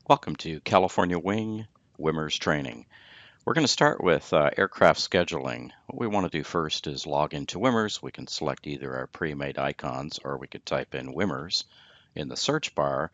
Welcome to California Wing WMIRS training. We're going to start with aircraft scheduling. What we want to do first is log into WMIRS. We can select either our pre-made icons or we could type in WMIRS in the search bar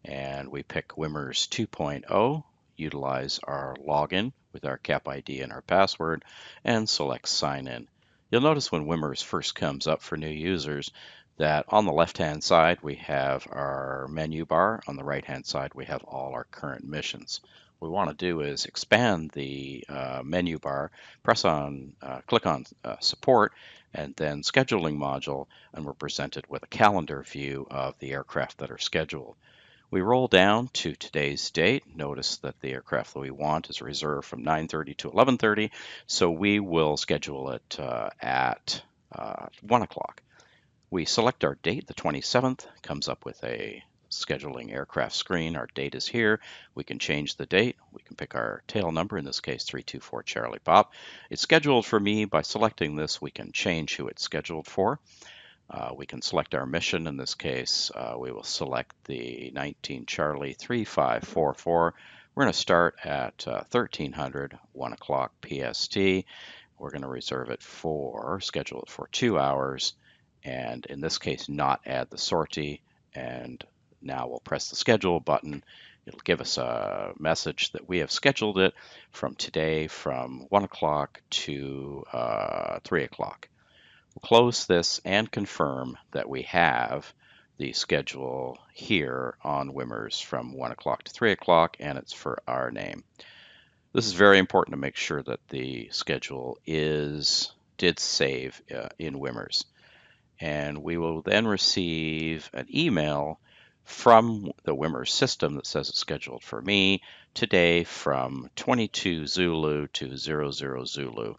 and we pick WMIRS 2.0, utilize our login with our CAP ID and our password, and select sign in. You'll notice when WMIRS first comes up for new users that on the left-hand side we have our menu bar. On the right-hand side we have all our current missions. What we want to do is expand the menu bar, click on support, and then scheduling module, and we're presented with a calendar view of the aircraft that are scheduled. We roll down to today's date. Notice that the aircraft that we want is reserved from 9:30 to 11:30, so we will schedule it at 1 o'clock. We select our date, the 27th, comes up with a scheduling aircraft screen. Our date is here. We can change the date. We can pick our tail number, in this case 324 Charlie Pop. It's scheduled for me. By selecting this, we can change who it's scheduled for. We can select our mission. In this case, we will select the 19 Charlie 3544. We're going to start at 1300, 1 o'clock PST. We're going to reserve it for, schedule it for 2 hours, and in this case, not add the sortie. And now we'll press the schedule button. It'll give us a message that we have scheduled it from today from 1 o'clock to 3 o'clock. We'll close this and confirm that we have the schedule here on WMIRS from 1 o'clock to 3 o'clock, and it's for our name. This is very important to make sure that the schedule did save in WMIRS. And we will then receive an email from the WMIRS system that says it's scheduled for me today from 22 Zulu to 00 Zulu.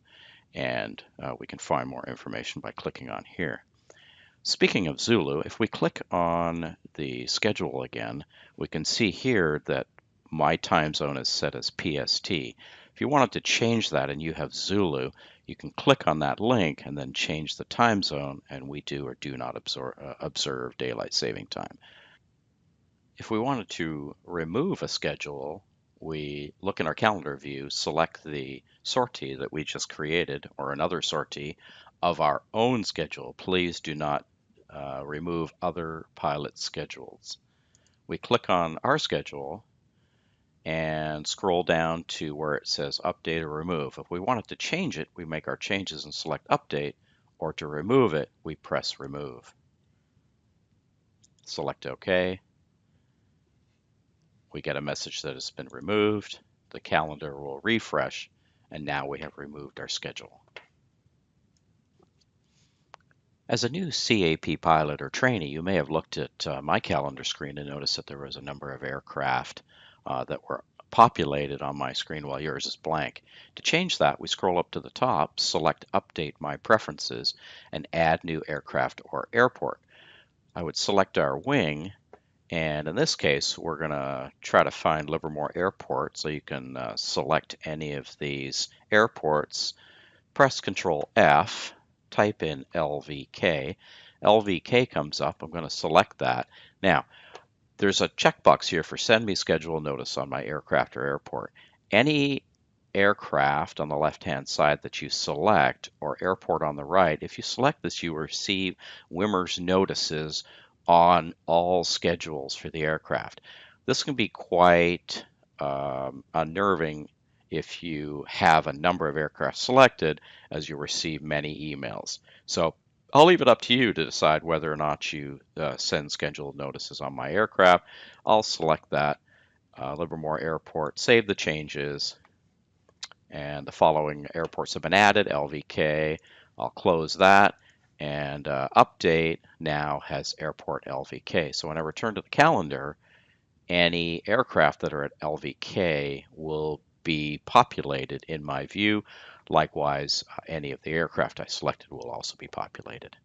And we can find more information by clicking on here. Speaking of Zulu, if we click on the schedule again, we can see here that my time zone is set as PST. If you wanted to change that and you have Zulu, you can click on that link and then change the time zone, and we do or do not observe daylight saving time. If we wanted to remove a schedule, we look in our calendar view, select the sortie that we just created or another sortie of our own schedule. Please do not remove other pilot schedules. We click on our schedule and scroll down to where it says update or remove. If we wanted to change it, we make our changes and select update, or to remove it, we press remove. Select OK. We get a message that it's been removed. The calendar will refresh, and now we have removed our schedule. As a new CAP pilot or trainee, you may have looked at my calendar screen and noticed that there was a number of aircraft that were populated on my screen while yours is blank. To change that, we scroll up to the top, select Update My Preferences, and add new aircraft or airport. I would select our wing, and in this case, we're going to try to find Livermore Airport, so you can select any of these airports. Press Control F, type in LVK. LVK comes up. I'm going to select that. Now, there's a checkbox here for Send Me Schedule Notice on my aircraft or airport. Any aircraft on the left-hand side that you select, or airport on the right, if you select this, you receive WMIRS notices on all schedules for the aircraft. This can be quite unnerving if you have a number of aircraft selected, as you receive many emails. So I'll leave it up to you to decide whether or not you send scheduled notices on my aircraft. I'll select that, Livermore Airport, save the changes, and the following airports have been added, LVK. I'll close that, and update now has airport LVK. So when I return to the calendar, any aircraft that are at LVK will be populated in my view. Likewise, any of the aircraft I selected will also be populated.